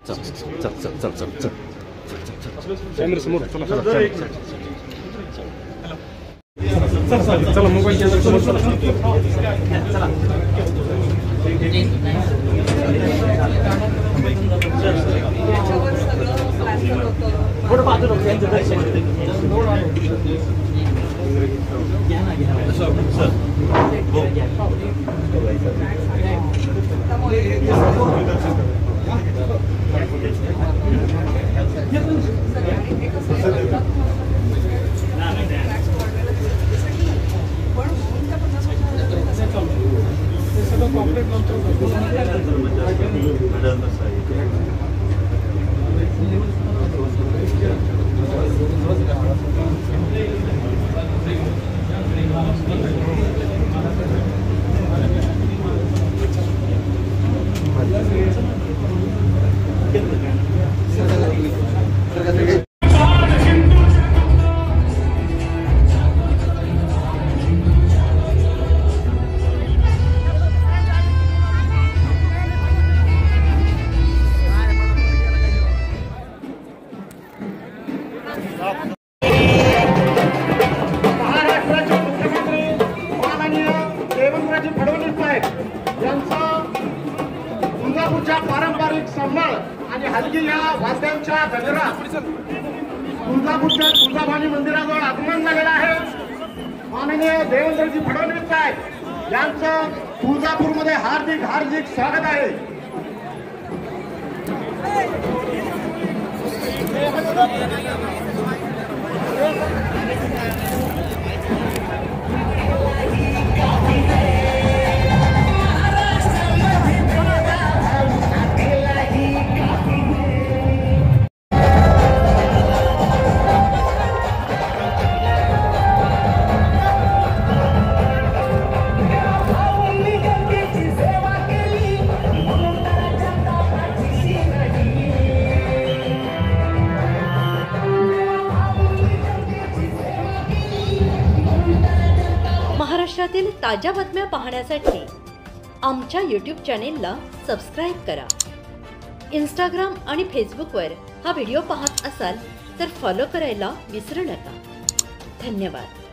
चला मोबाईल पारंपरिक सन्मान आणि हलगी या वाद्यांच्या गजरात तुळजापूरच्या तुळजाभवानी मंदिराजवळ आगमन झालेलं आहे। माननीय देवेंद्रजी फडणवीस साहेब यांचं तुळजापूरमध्ये हार्दिक हार्दिक स्वागत आहे। महाराष्ट्रातील ताज्या बातम्या पाहण्यासाठी आमच्या YouTube चॅनेलला सबस्क्राइब करा। इंस्टाग्राम आणि फेसबुकवर हा व्हिडिओ पाहत असाल तर फॉलो करायला विसरू नका। धन्यवाद।